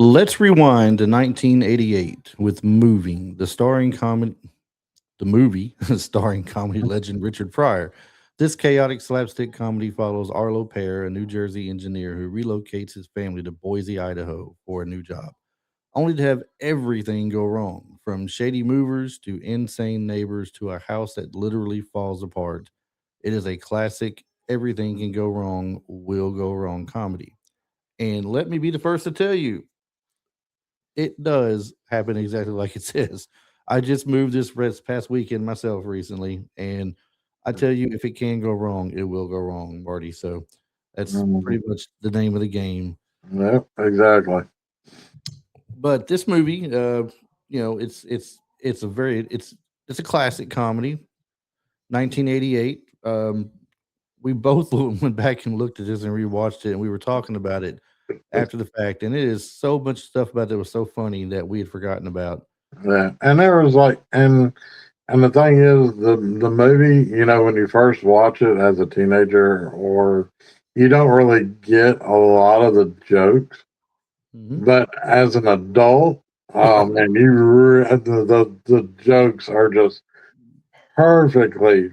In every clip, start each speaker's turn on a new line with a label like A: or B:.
A: Let's rewind to 1988 with Moving, the movie starring comedy legend Richard Pryor. This chaotic slapstick comedy follows Arlo Pear, a New Jersey engineer who relocates his family to Boise, Idaho for a new job, only to have everything go wrong, from shady movers to insane neighbors to a house that literally falls apart. It is a classic everything can go wrong, will go wrong comedy. And let me be the first to tell you, it does happen exactly like it says. I just moved this past weekend myself recently, and I tell you, if it can go wrong, it will go wrong, Marty. So that's
B: Mhm.
A: pretty much the name of the game.
B: Yep, exactly.
A: But this movie, it's a very it's a classic comedy, 1988. We both went back and looked at this and rewatched it, and we were talking about it after the fact, and it is so much stuff about it was so funny that we had forgotten about.
B: Yeah, and there was like, and the thing is, the movie, when you first watch it as a teenager, or you don't really get a lot of the jokes,
A: Hmm.
B: but as an adult,
A: Yeah.
B: and the jokes are just perfectly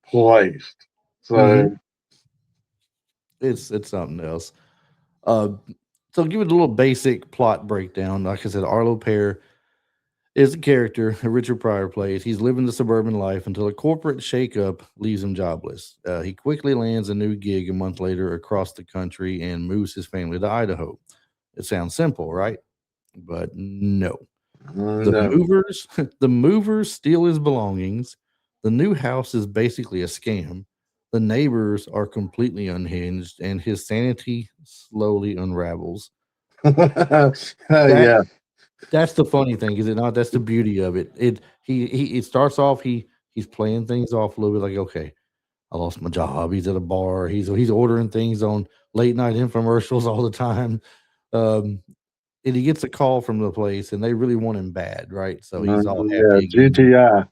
B: placed.
A: Hmm.
B: So
A: It's something else. Uh, so give it a little basic plot breakdown. Like I said, Arlo Pear is the character that Richard Pryor plays. He's living the suburban life until a corporate shakeup leaves him jobless. He quickly lands a new gig a month later across the country and moves his family to Idaho. It sounds simple, right? But no. The
B: no,
A: movers the movers steal his belongings. The new house is basically a scam. The neighbors are completely unhinged and his sanity slowly unravels. That
B: yeah,
A: that's the funny thing, is it not? That's the beauty of it. It starts off, he's playing things off a little bit like, okay, I lost my job. He's at a bar. He's ordering things on late night infomercials all the time. Um, and he gets a call from the place and they really want him bad, right? So he's all
B: yeah,
A: happy again.
B: GTI,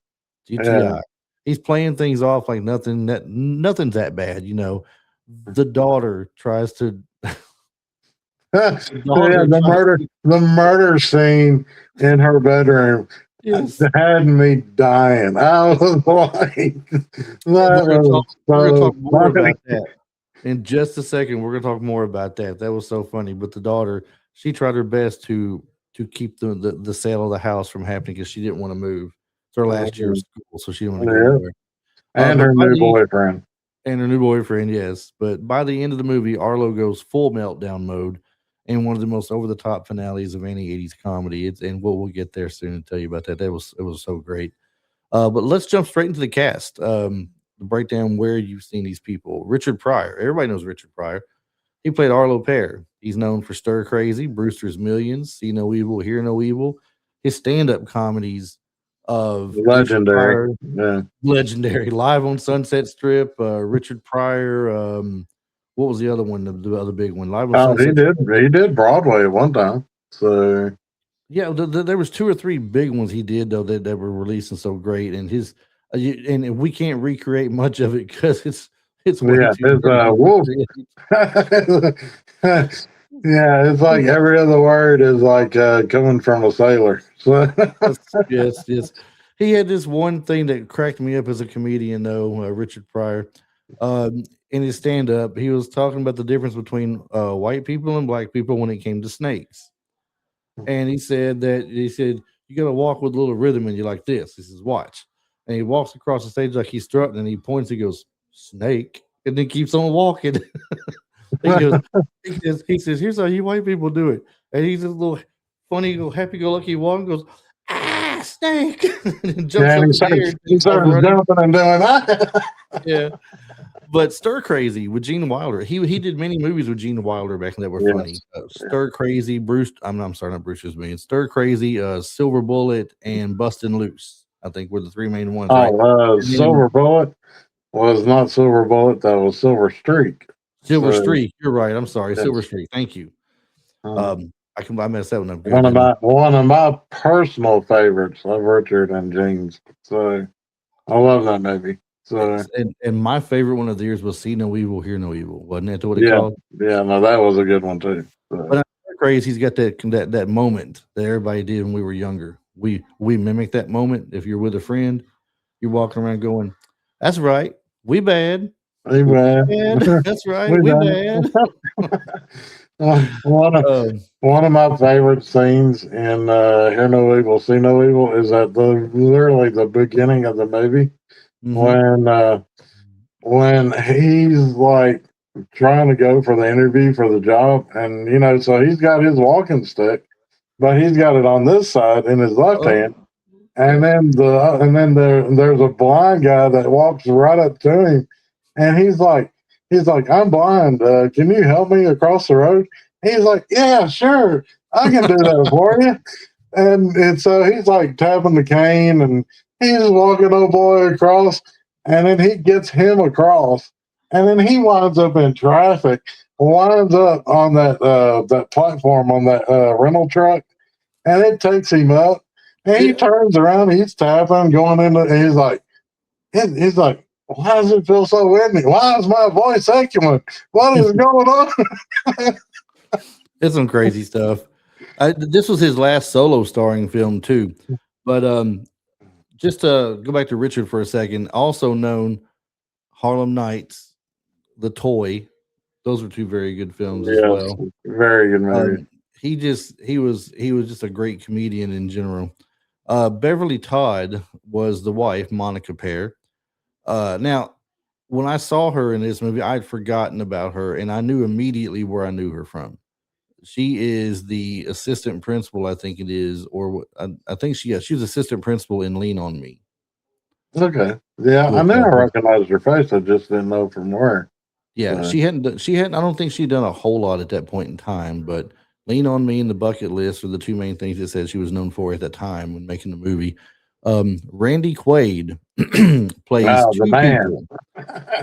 B: yeah.
A: GTI. He's playing things off like nothing's that bad, you know. The daughter tries to
B: Yeah,
A: the daughter
B: the
A: tries
B: murder,
A: to
B: the murder scene in her bedroom
A: yes.
B: had me dying. I was like, that
A: And
B: was
A: we're gonna talk
B: so
A: more
B: funny.
A: about that in just a second. We're gonna talk more about that. That was so funny. But the daughter, she tried her best to keep the sale of the house from happening because she didn't want to move. It's her last year of
B: Mhm.
A: school, so she didn't want to go
B: Yeah,
A: anywhere.
B: and
A: But
B: her
A: by
B: new
A: the
B: boyfriend.
A: and her new boyfriend, yes. But by the end of the movie, Arlo goes full meltdown mode in one of the most over the top finales of any '80s comedy. It's and we'll get there soon and tell you about that. It was so great. But let's jump straight into the cast. To break down where you've seen these people. Richard Pryor. Everybody knows Richard Pryor. He played Arlo Pear. He's known for Stir Crazy, Brewster's Millions, See No Evil, Hear No Evil. His stand-up comedies of Richard
B: Legendary.
A: Pryor,
B: Yeah.
A: legendary. Live on Sunset Strip, Richard Pryor. What was the other one? The other big one, Live on
B: Oh,
A: Sunset Strip.
B: he did Broadway at one time. So
A: Yeah, there was two or three big ones he did though that were releasing so great, and and we can't recreate much of it because it's way
B: yeah,
A: too
B: his
A: good to
B: wolf.
A: recreate.
B: Yeah, it's like every other word is like coming from a sailor. So
A: Yes, yes, yes. He had this one thing that cracked me up as a comedian, though, Richard Pryor. In his stand up, he was talking about the difference between white people and black people when it came to snakes. And he said, you got to walk with a little rhythm and you like this. He says, watch. And he walks across the stage like he's strutting and he points, he goes, snake, and then keeps on walking. he goes, he says, here's how you white people do it. And he's a little funny, little happy go lucky walk and goes, ah, snake, and then jumps
B: yeah, and
A: up in the air and
B: he
A: takes off
B: starts
A: running.
B: jumping and doing that.
A: Yeah. But Stir Crazy with Gene Wilder, he did many movies with Gene Wilder back then that were funny.
B: Yes.
A: Stir Crazy, Bruce. I'm sorry, not Bruce's Million. Stir Crazy, Silver Bullet, and Bustin' Loose. I think were the three main ones, right?
B: Oh,
A: And then
B: Silver Bullet was not Silver Bullet. That was Silver Streak.
A: Silver
B: So
A: Streak. You're right. I'm sorry, Silver
B: yes,
A: Streak. Thank you.
B: uh,
A: I messed that one up good, didn't I?
B: one of my personal favorites of Richard and James. So I love that movie. So
A: And my favorite one of theirs was See No Evil, Hear No Evil. Wasn't that what it
B: yeah,
A: called?
B: yeah, no, that was a good one too.
A: But
B: So
A: crazy. He's got that moment that everybody did when we were younger. We mimic that moment. If you're with a friend, you're walking around going, "That's right, we bad, we
B: Anyway,
A: bad. That's right,
B: we
A: we
B: done.
A: bad."
B: One of
A: Um,
B: one of my favorite scenes in Hear No Evil, See No Evil is at the literally the beginning of the movie
A: mhm.
B: when he's like trying to go for the interview for the job, and so he's got his walking stick, but he's got it on this side in his left
A: Oh,
B: hand, and
A: yep.
B: there's a blind guy that walks right up to him, and he's like, I'm blind. Can you help me across the road? He's like, yeah, sure, I can do that for you. And so he's like tapping the cane, and he's walking old boy across, and then he gets him across, and then he winds up in traffic, winds up on that platform on that rental truck, and it takes him up, and he
A: Yeah.
B: turns around, he's tapping, going into, and he's like, why does it feel so windy? Why is my voice echoing? What is going on?
A: It's some crazy stuff. This was his last solo starring film too. But just to go back to Richard for a second, also known Harlem Nights, The Toy. Those were two very good films as
B: Yes,
A: well.
B: very good movie.
A: He was just a great comedian in general. Beverly Todd was the wife, Monica Pear. Now, when I saw her in this movie, I'd forgotten about her, and I knew immediately where I knew her from. She is the assistant principal, I think it is, or I think she was assistant principal in Lean on Me
B: Okay. Yeah, I
A: with
B: knew I
A: her.
B: recognized her face. I just didn't know from where.
A: Yeah,
B: So,
A: she hadn't. I don't think she'd done a whole lot at that point in time, but Lean on Me and The Bucket List are the two main things it said she was known for at that time when making the movie. Randy Quaid plays
B: wow, the
A: two
B: man.
A: people.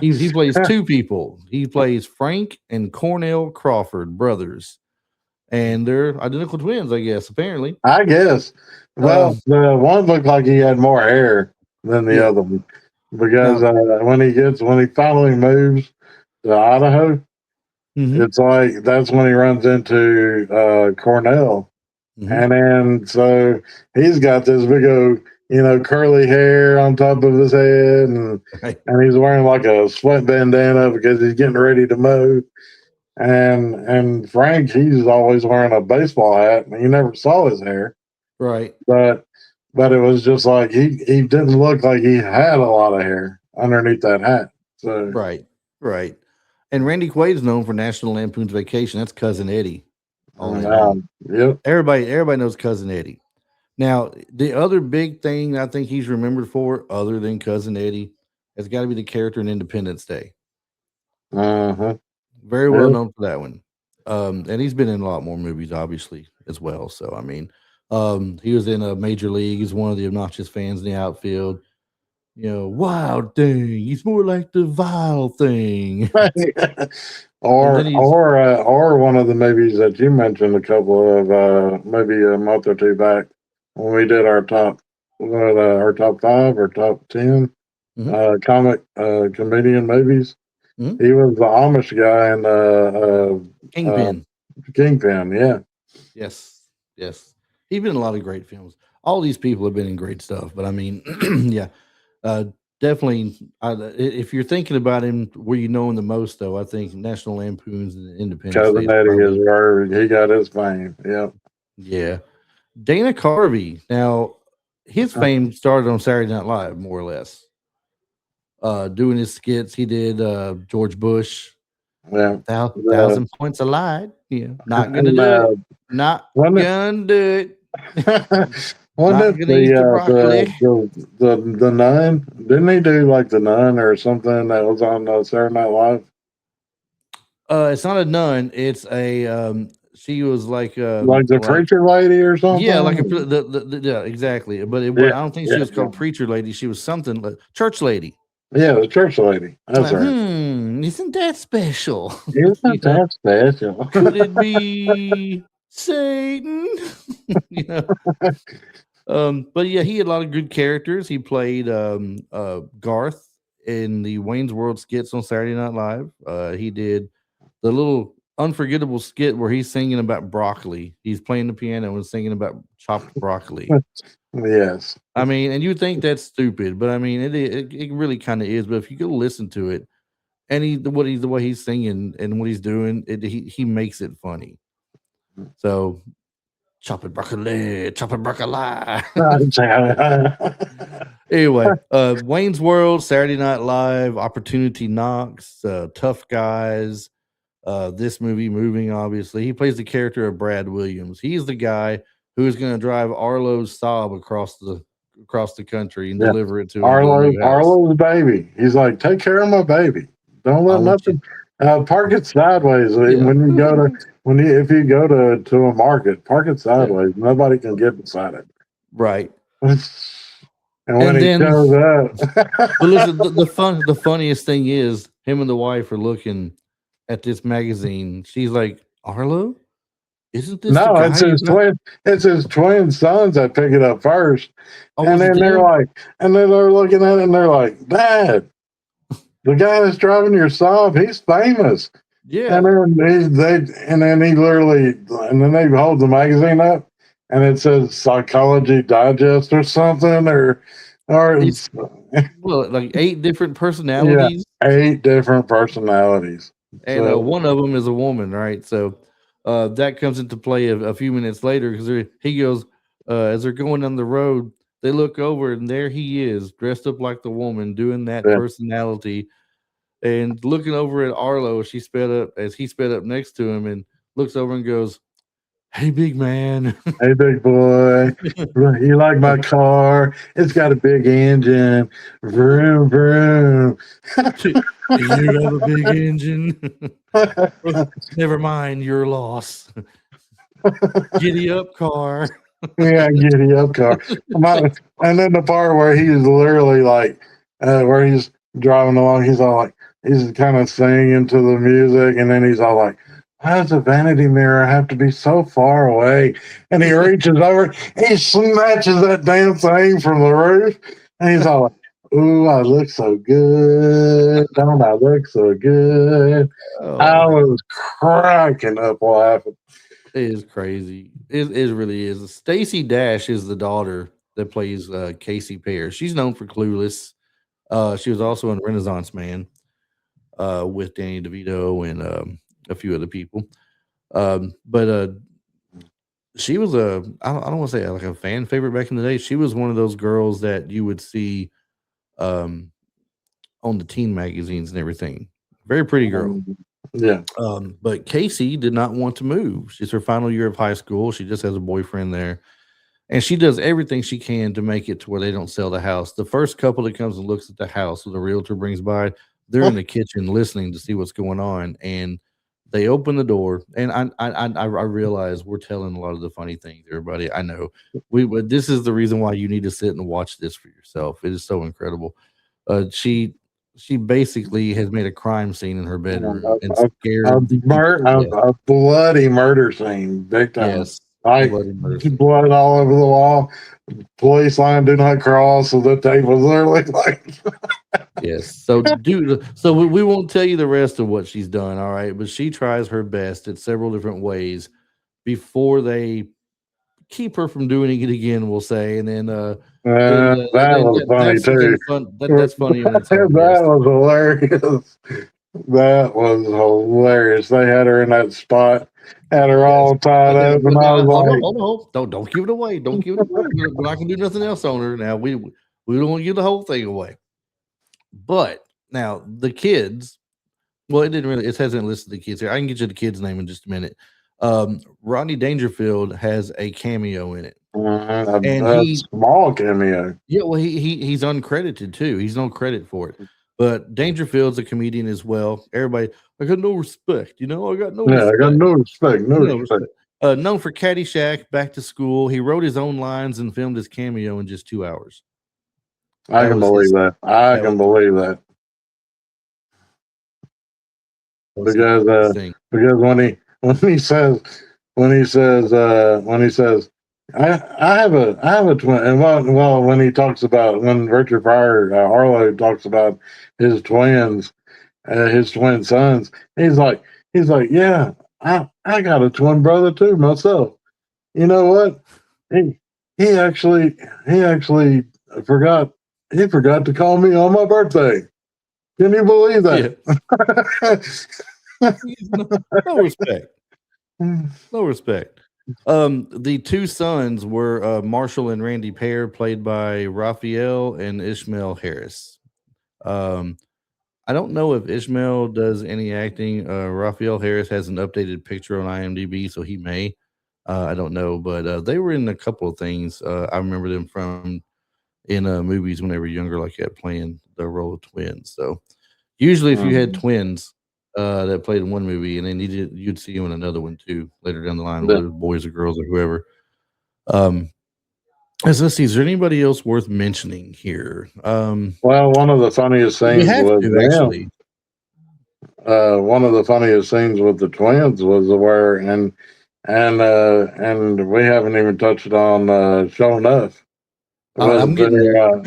A: He plays two people. He plays Frank and Cornell Crawford, brothers, and they're identical twins, I guess. Apparently,
B: I guess.
A: uh,
B: Well, the one looked like he had more hair than the
A: yeah.
B: other one because
A: Now,
B: when he finally moves to Idaho,
A: hmm
B: it's like that's when he runs into Cornell.
A: hmm
B: And then so he's got this big old, curly hair on top of his head,
A: right,
B: and he's wearing like a sweat bandana because he's getting ready to mow. And Frank, he's always wearing a baseball hat, and you never saw his hair,
A: right,
B: but it was just like he didn't look like he had a lot of hair underneath that hat. So
A: right, right. And Randy Quaid is known for National Lampoon's Vacation. That's Cousin Eddie all day long.
B: yep.
A: Everybody knows Cousin Eddie. Now, the other big thing I think he's remembered for, other than Cousin Eddie, has got to be the character in Independence Day.
B: Uh-huh.
A: Very well
B: Yep.
A: known for that one. And he's been in a lot more movies, obviously, as well. So, I mean, he was in a Major League. He's one of the obnoxious fans in the outfield. Wild thing. He's more like the vile thing. And then he's
B: or one of the movies that you mentioned a couple of maybe a month or two back when we did our top five or top 10
A: mhm,
B: comic comedian movies.
A: mhm,
B: He was the Amish guy in
A: Kingpin.
B: Kingpin. Yeah.
A: Yes, yes. He's been in a lot of great films. All these people have been in great stuff. But I mean, yeah, uh, definitely. If you're thinking about him, where you know him the most, though, I think National Lampoon's and Independence Day
B: Cousin
A: is
B: Eddie is
A: probably,
B: where he got his fame. Yep.
A: yeah. Dana Carvey. Now, his fame started on Saturday Night Live, more or less. Doing his skits, he did George Bush,
B: Yeah. The,
A: 1,000 points of light. Yeah, not gonna
B: and
A: do it. Not
B: when
A: gonna do it.
B: Wasn't
A: Not
B: it
A: gonna eat the broccoli.
B: the nun? Didn't he do like the nun or something that was on Saturday Night Live?
A: It's not a nun. It's a she was
B: Like the preacher lady or
A: yeah, like a
B: something?
A: yeah, exactly. But
B: Yeah,
A: I don't think she
B: yeah,
A: was called preacher lady. She was something like church lady.
B: yeah. The church lady. That's right.
A: Isn't that special?
B: Isn't that special?
A: Could it be Satan? you know. But yeah, he had a lot of good characters. He played Garth in the Wayne's World skits on Saturday Night Live. He did the little unforgettable skit where he's singing about broccoli. He's playing the piano and singing about chopped broccoli.
B: Yes.
A: I mean, and you think that's stupid, but I mean, it really kind of is. But if you go listen to it, and the way he's singing and what he's doing, he makes it funny. So chopping broccoli. Anyway, Wayne's World, Saturday Night Live, Opportunity Knocks, Tough Guys. This movie, Moving, obviously, he plays the character of Brad Williams. He's the guy who is going to drive Arlo's Saab across the country and deliver it to him.
B: Arlo's baby. He's like, take care of my baby. Don't let nothing. Park it sideways when you go to if you go to a market. Park it sideways. Yeah. Nobody can get beside it.
A: Right.
B: And when he shows up,
A: but listen, the funniest thing is him and the wife are looking at this magazine. She's like, Arlo, isn't this?
B: No, it's his twin. It's his twin sons that pick it up first, and then they're looking at it and they're like, Dad, the guy that's driving your Saab, he's famous.
A: Yeah,
B: and then they hold the magazine up, and it says Psychology Digest or something, or
A: like 8 different personalities.
B: Yeah, 8 different personalities,
A: and one of them is a woman, right? So that comes into play a few minutes later because he goes as they're going down the road. They look over and there he is, dressed up like the woman, doing that personality, and looking over at Arlo. He sped up next to him and looks over and goes, "Hey, big man.
B: Hey, big boy. You like my car? It's got a big engine. Vroom, vroom."
A: Do you have a big engine? Never mind your loss. Giddy up, car.
B: Yeah, giddy up, car. And then the part where he's literally like, where he's driving along, he's all like, he's kind of singing to the music, and then he's all like, why does a vanity mirror have to be so far away? And he reaches over, he snatches that damn thing from the roof, and he's all like, ooh, I look so good. Don't I look so good? Oh. I was cracking up laughing.
A: It is crazy. It really is. Stacey Dash is the daughter that plays Casey Pear. She's known for Clueless. She was also in Renaissance Man with Danny DeVito and a few other people. But she was I don't want to say like a fan favorite back in the day. She was one of those girls that you would see on the teen magazines and everything. Very pretty girl.
B: Yeah.
A: But Casey did not want to move. She's her final year of high school. She just has a boyfriend there. And she does everything she can to make it to where they don't sell the house. The first couple that comes and looks at the house when the realtor brings by, they're in the kitchen listening to see what's going on. And they open the door. And I realize we're telling a lot of the funny things, everybody. I know. This is the reason why you need to sit and watch this for yourself. It is so incredible. She basically has made a crime scene in her bedroom and scared
B: a bloody murder scene, big time.
A: Yes,
B: like blood all over the wall. Police line do not cross. So the tape was literally like.
A: Yes. So we won't tell you the rest of what she's done. All right, but she tries her best in several different ways before they keep her from doing it again. We'll say, and then.
B: That was funny too.
A: That's funny.
B: That was hilarious. That was hilarious. They had her in that spot, had her all tied up, and I was like,
A: "Hold on, don't give it away. Don't give it away. We're not gonna do nothing else on her. Now we don't want to give the whole thing away." But now the kids. Well, it hasn't listed the kids here. I can get you the kid's name in just a minute. Rodney Dangerfield has a cameo in it.
B: A small cameo.
A: Yeah, well, he's uncredited too. He's no credit for it. But Dangerfield's a comedian as well. Everybody, I got no respect. I got no.
B: Yeah, respect. I got no respect. No respect.
A: Known for Caddyshack, Back to School. He wrote his own lines and filmed his cameo in just 2 hours.
B: I can believe that. I can believe that. Because when he says I have a twin, and when he talks about when Richard Pryor Arlo talks about his twins, his twin sons, he's like, yeah, I got a twin brother too myself. You know what? He he actually he actually forgot he forgot to call me on my birthday. Can you believe
A: Yeah,
B: that?
A: no, no respect. No respect. The two sons were Marshall and Randy Pear, played by Raphael and Ishmael Harris. Um, I don't know if Ishmael does any acting. Raphael Harris has an updated picture on IMDb, so he may. I don't know, but they were in a couple of things. I remember them from in movies when they were younger, like that, playing the role of twins. So usually, if you had
B: Mm,
A: twins that played in one movie, and then you'd see them in another one too later down the line,
B: yeah.
A: whether it was boys or girls or whoever. Um, let's see, is there anybody else worth mentioning here?
B: Well, one of the funniest
A: We
B: scenes
A: have
B: with
A: to actually.
B: them, one of the funniest scenes with the twins was where and we haven't even touched on Show Enough
A: I'm getting there.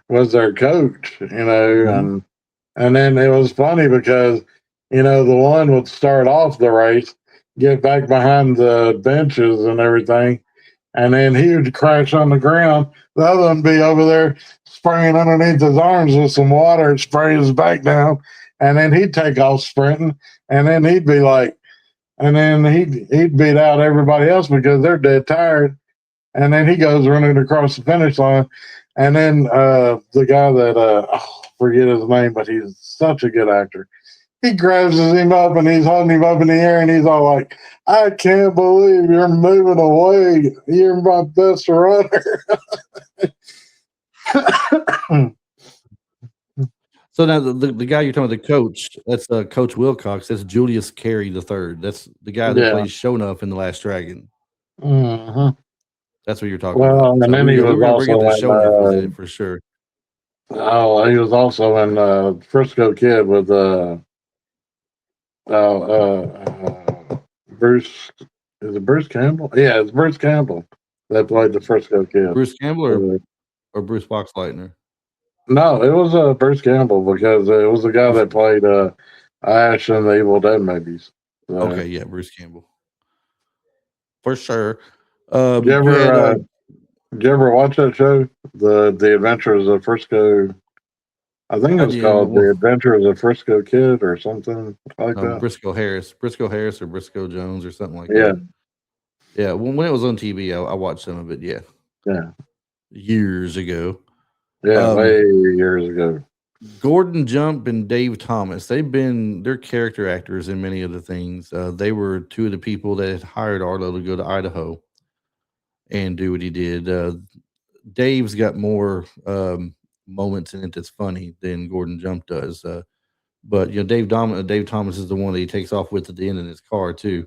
B: was their coach you know,
A: Mhm.
B: and then it was funny because the one would start off the race, get back behind the benches and everything, and then he would crash on the ground. The other one be over there spraying underneath his arms with some water, and spray his back down, and then he'd take off sprinting, and then he'd be like, and then he'd beat out everybody else because they're dead tired, and then he goes running across the finish line, and then the guy that forget his name, but he's such a good actor. He grabs him up and he's holding him up in the air and he's all like, "I can't believe you're moving away. You're my best runner."
A: So now the guy you're talking about, the coach, that's Coach Wilcox. That's Julius Carey the third. That's the guy that
B: Yeah.
A: plays Shonuff in The Last Dragon.
B: Hmm.
A: That's what you're talking about.
B: Well, and
A: So
B: then he
A: we
B: was
A: were gonna bring up
B: also
A: that
B: in.
A: Shonuff was in it for sure.
B: He was also in Frisco Kid with Bruce. Is it Bruce Campbell? Yeah, it's Bruce Campbell that played the Frisco Kid.
A: Bruce Campbell
B: Uh,
A: or Bruce Boxleitner?
B: no, it was Bruce Campbell because it was the guy that played Ash in the Evil Dead movies. So,
A: Okay, yeah, Bruce Campbell for sure.
B: did you
A: You had
B: ever did you ever watch that show, the Adventures of Frisco? I think
A: I
B: it's
A: did
B: called The Adventures of Frisco Kid or something like that.
A: Briscoe Harris or Briscoe Jones or something like
B: Yeah,
A: that. Yeah, when it was on TV, I watched some of it. Yeah,
B: yeah,
A: years ago.
B: yeah,
A: Um,
B: way years ago.
A: Gordon Jump and Dave Thomas, they're character actors in many of the things. They were two of the people that had hired Arlo to go to Idaho and do what he did. Dave's got more moments in it that's funny than Gordon Jump does. But Dave Thomas is the one that he takes off with at the end in his car too,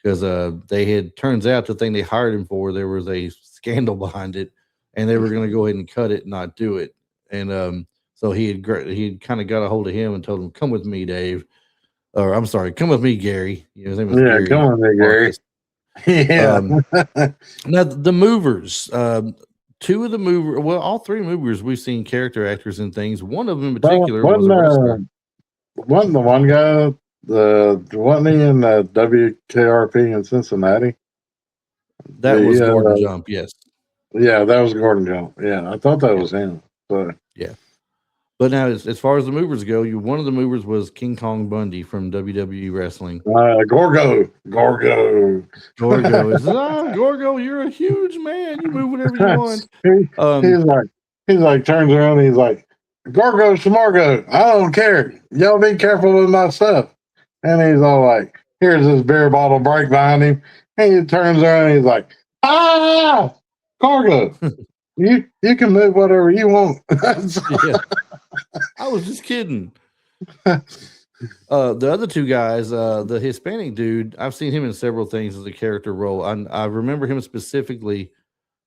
A: because they had turns out the thing they hired him for, there was a scandal behind it, and they were going to go ahead and cut it, and not do it, and so he had kind of got a hold of him and told him, "Come with me, Dave," or I'm sorry, "Come with me, Gary." His name was
B: Yeah, come
A: Gary
B: on, there, Gary.
A: Marcus.
B: Yeah.
A: Um, Now the movers, two of the movers, well, all three movers, we've seen character actors in things. One of them in
B: Well,
A: particular was a wrestler.
B: wasn't the one guy wasn't he in WKRP in Cincinnati?
A: That was
B: The
A: Gordon Jump. Yes,
B: yeah, that was Gordon Jones. Yeah, I thought that
A: yeah,
B: was him. So
A: yeah. But now, as far as the movers go, one of the movers was King Kong Bundy from WWE wrestling.
B: Gorgo.
A: Gorgo is Gorgo. You're a huge man. You move whatever you want.
B: he,
A: Um,
B: he's like turns around and he's like, Gorgo Smargo, I don't care. Y'all be careful with my stuff. And he's all like, here's this beer bottle break behind him. And he turns around and he's like, ah, Gorgo, you can move whatever you want.
A: yeah, I was just kidding. The other two guys, the Hispanic dude, I've seen him in several things as a character role. I remember him specifically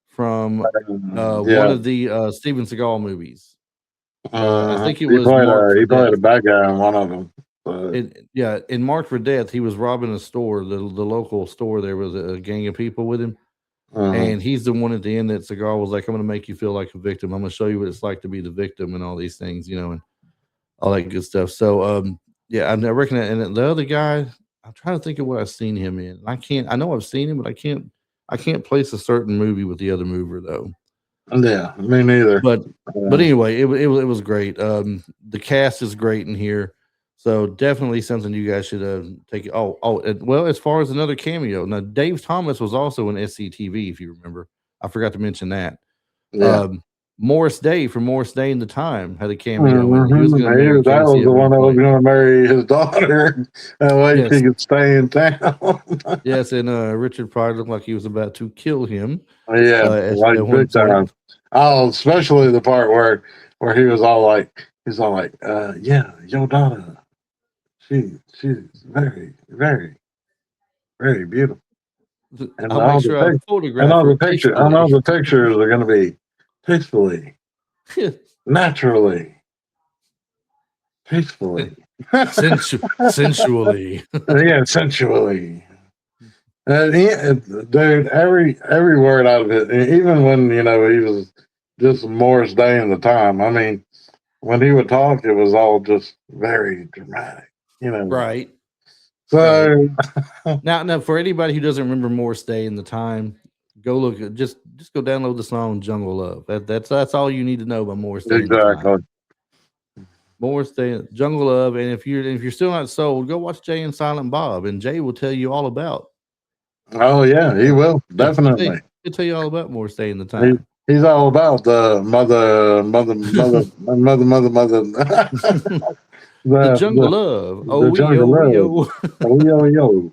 A: from one
B: Yeah.
A: of the Steven Seagal movies. I think it
B: He
A: was Marked for
B: he played
A: Death.
B: a bad guy in one of them. But,
A: Yeah, in Marked for Death, he was robbing a store, the local store. There was a gang of people with him,
B: uh,
A: and he's the one at the end that Seagal was like, "I'm going to make you feel like a victim. I'm going to show you what it's like to be the victim," and all these things, and all that good stuff. So, yeah, I reckon that. And the other guy, I'm trying to think of what I've seen him in. I know I've seen him, but I can't place a certain movie with the other mover though.
B: Yeah, me neither.
A: But
B: Yeah.
A: anyway, it was great. The cast is great in here, so definitely something you guys should take. Well, as far as another cameo, now Dave Thomas was also in SCTV, if you remember. I forgot to mention that.
B: Yeah.
A: Morris Day from Morris Day in the Time had a cameo in it. He was going to marry
B: That was
A: Casey
B: the
A: at
B: one
A: one
B: that was
A: point.
B: going to marry his daughter. That way
A: Yes,
B: she could stay in town.
A: yes, and Richard Pryor looked like he was about to kill him
B: Yeah,
A: at
B: like
A: one
B: big time.
A: point.
B: Oh, especially the part where he's all like, yeah, your daughter, she's very, very, very beautiful. And
A: I'll make sure I photograph her
B: and
A: tastefully.
B: all the pictures are going to be tastefully, naturally, tastefully,
A: Sensually.
B: yeah, sensually. Dude, every word out of it, even when he was just Morris Day in the Time. I mean, when he would talk, it was all just very dramatic.
A: Right.
B: So
A: Now, for anybody who doesn't remember Morris Day in the Time, go look at just go download the song "Jungle Love." That's all you need to know about Morris Day in the Time.
B: exactly.
A: Morris Day, Jungle Love, and if you're still not sold, go watch Jay and Silent Bob, and Jay will tell you all about.
B: Oh yeah, he will definitely.
A: He'll tell you all about Morris Day in the
B: He,
A: Time.
B: he's all about the mother.
A: The Jungle Love. Oh,
B: the jungle love.
A: yo.
B: Oh, yo.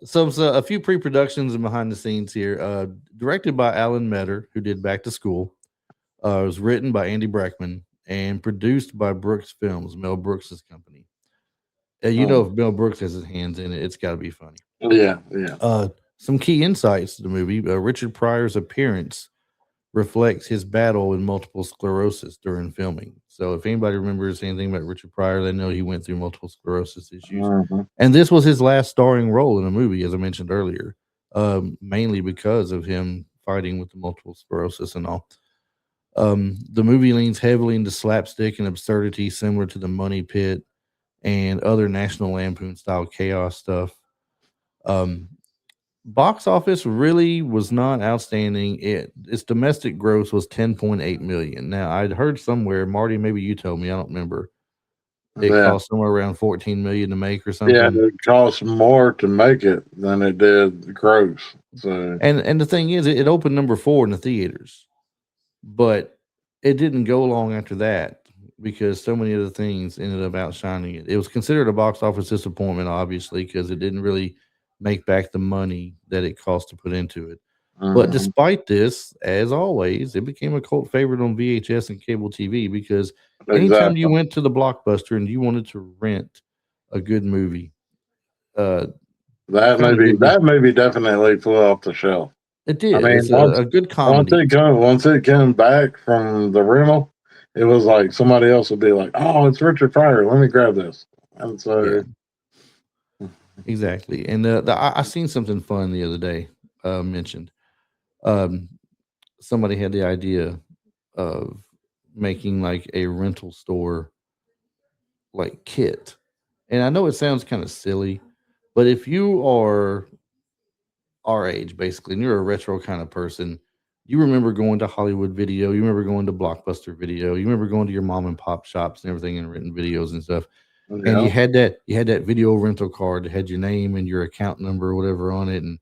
A: So a few pre-productions and behind the scenes here. Directed by Alan Metter, who did Back to School. It was written by Andy Brackman and produced by Brooks Films, Mel Brooks' company. If Mel Brooks has his hands in it, it's got to be funny.
B: Yeah.
A: Some key insights to the movie. Richard Pryor's appearance reflects his battle with multiple sclerosis during filming. So if anybody remembers anything about Richard Pryor, they know he went through multiple sclerosis issues. And this was his last starring role in a movie, as I mentioned earlier, mainly because of him fighting with the multiple sclerosis and all. The movie leans heavily into slapstick and absurdity, similar to The Money Pit and other National Lampoon style chaos stuff. Box office really was not outstanding. Its domestic gross was 10.8 million. Now I'd heard somewhere, Marty, maybe you told me, I don't remember. It cost somewhere around 14 million to make or something.
B: Yeah, it cost more to make it than it did gross. So
A: and the thing is, it opened number 4 in the theaters, but it didn't go long after that because so many other things ended up outshining it. It was considered a box office disappointment, obviously, because it didn't really make back the money that it cost to put into it. But despite this, as always, it became a cult favorite on VHS and cable TV because anytime you went to the Blockbuster and you wanted to rent a good movie,
B: that movie definitely flew off the shelf.
A: It did.
B: I mean,
A: it's a good comedy.
B: Once it came back from the rental, it was like somebody else would be like, "Oh, it's Richard Pryor. Let me grab this." And so,
A: exactly. And I seen something fun the other day mentioned. Somebody had the idea of making like a rental store like kit. And I know it sounds kind of silly, but if you are our age basically and you're a retro kind of person, you remember going to Hollywood Video, you remember going to Blockbuster Video, you remember going to your mom and pop shops and everything and renting videos and stuff. And you had that video rental card that had your name and your account number or whatever on it and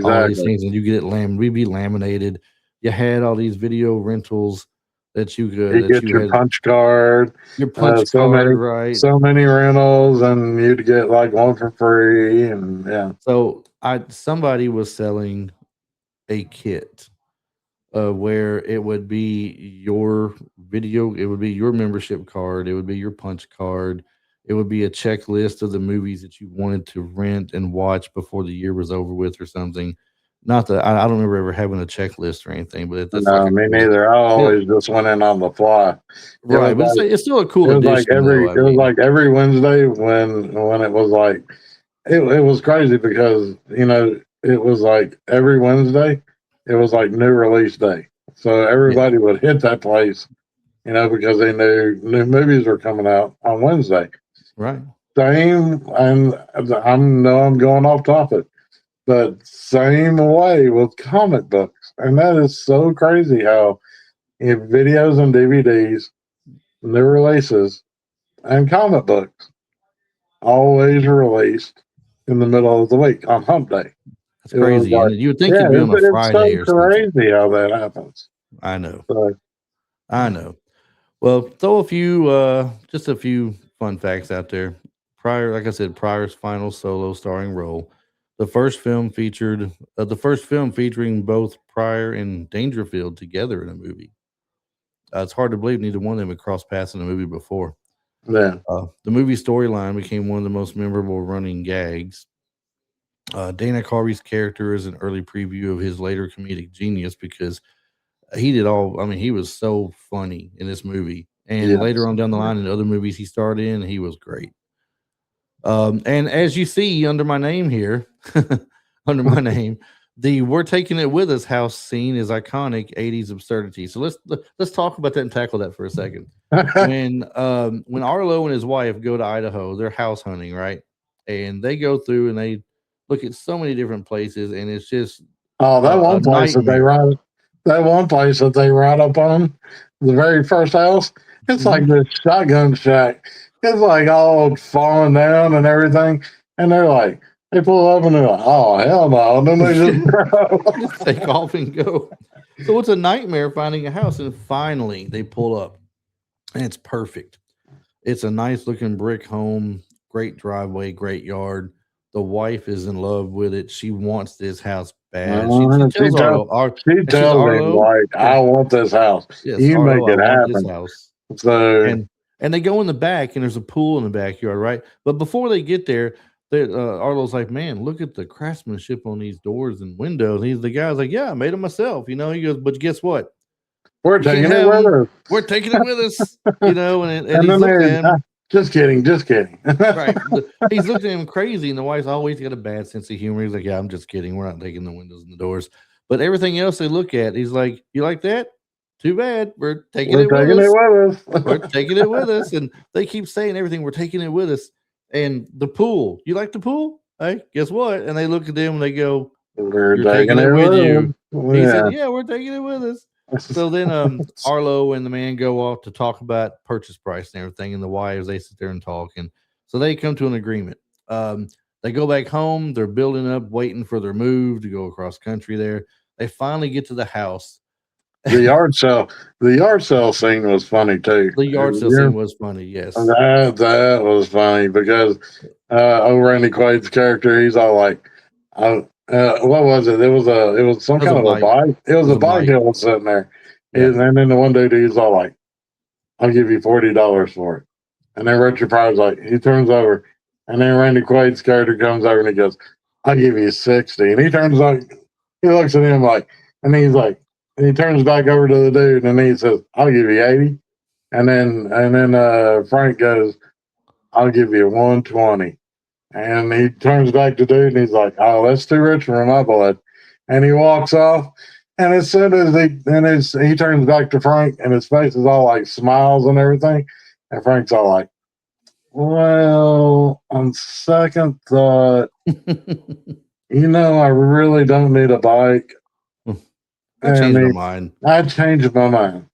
A: all these things, and you get it we'd be laminated. You had all these video rentals that you could
B: get your punch card.
A: Your punch card, right?
B: So many rentals, and you'd get like one for free, and yeah.
A: So somebody was selling a kit where it would be your video, it would be your membership card, it would be your punch card, it would be a checklist of the movies that you wanted to rent and watch before the year was over with or something. Not that I don't remember ever having a checklist or anything, but that's
B: no, me neither. I always just went in on the fly.
A: Right, but it's still a cool addition.
B: It was like every Wednesday when it was like it was crazy because it was like every Wednesday it was like new release day, so everybody would hit that place, because they knew new movies were coming out on Wednesday.
A: Right.
B: same, and I'm going off topic, but same way with comic books, and that is so crazy how in videos and DVDs, new releases, and comic books always released in the middle of the week on Hump Day.
A: That's
B: It was
A: crazy.
B: like,
A: And you would think
B: yeah,
A: it'd be on a
B: it's
A: Friday
B: so
A: or something.
B: crazy how that happens.
A: I know.
B: So,
A: I know. Well, throw just a few fun facts out there. Like I said, Pryor's final solo starring role. The first film featuring both Pryor and Dangerfield together in a movie. It's hard to believe neither one of them had crossed paths in a movie before.
B: yeah,
A: The movie storyline became one of the most memorable running gags. Dana Carvey's character is an early preview of his later comedic genius because he did all. I mean, he was so funny in this movie, and later
B: yes.
A: on down the line in other movies he starred in, he was great. And as you see under my name here, under my name, the "We're Taking It With Us" house scene is iconic '80s absurdity. So let's talk about that and tackle that for a second. When Arlo and his wife go to Idaho, they're house hunting, right? And they go through and they look at so many different places, and it's just
B: Oh,
A: a nightmare.
B: that one place that they ride up on, the very first house, it's like
A: Mhm.
B: this shotgun shack. It's like all falling down and everything. And they pull up and they're like, oh, hell no. And then they just
A: Just take off and go. So it's a nightmare finding a house, and finally they pull up, and it's perfect. It's a nice looking brick home, great driveway, great yard. The wife is in love with it. She wants this house bad. She tells Arlo,
B: she
A: and she's
B: tells him,
A: Arlo,
B: like,
A: yeah,
B: I want this house.
A: yes,
B: You make
A: Arlo, I
B: it
A: want this
B: happen.
A: house.
B: So,
A: And they go in the back, and there's a pool in the backyard, right? But before they get there, Arlo's like, "Man, look at the craftsmanship on these doors and windows." And the guy's like, "Yeah, I made them myself." He goes, "But guess what?
B: we're
A: You can't
B: taking it
A: have
B: with
A: them.
B: us.
A: We're taking it with us." And
B: And
A: he's
B: then
A: looking at
B: they're,
A: him.
B: just kidding, just kidding.
A: Right. He's looking at him crazy, and the wife's always got a bad sense of humor. He's like, "Yeah, I'm just kidding. We're not taking the windows and the doors." But everything else they look at, he's like, "You like that? Too bad. We're taking
B: We're
A: it with
B: taking it
A: us.
B: with
A: We're
B: us.
A: taking it with us." And they keep saying everything. We're taking it with us. And the pool. You like the pool? Hey, guess what? And they look at them and they go,
B: We're
A: "You're
B: taking
A: taking
B: it
A: it with
B: with
A: you." He said,
B: us.
A: "Yeah, we're taking it with us."
B: Yeah.
A: So then Arlo and the man go off to talk about purchase price and everything, and the wives they sit there and talk, and so they come to an agreement. Um, they go back home. They're building up, waiting for their move to go across country. There, they finally get to the house.
B: The yard sale, the yard sale scene was funny too.
A: The yard sale
B: Yeah,
A: scene was funny. Yes.
B: that was funny because Randy Quaid's character, he's all like, what was it? It was some
A: It was a
B: kind of a
A: bite.
B: bike. It
A: It
B: was
A: was
B: a
A: a
B: bike
A: bite.
B: that was sitting there,
A: Yeah.
B: and then the one dude, he's all like, I'll give you $40 for it. And then Richard Pryor's like, he turns over, and then Randy Quaid's character comes over and he goes, I'll give you 60. And he turns like, he looks at him like, and he's like, and he turns back over to the dude and he says, I'll give you 80. And then Frank goes, I'll give you 120. And he turns back to dude and he's like, oh, that's too rich for my blood. And he walks off. And as soon as he turns back to Frank and his face is all like smiles and everything. And Frank's all like, well, on second thought, I really don't need a bike.
A: I
B: And
A: changed my mind.
B: I changed my mind.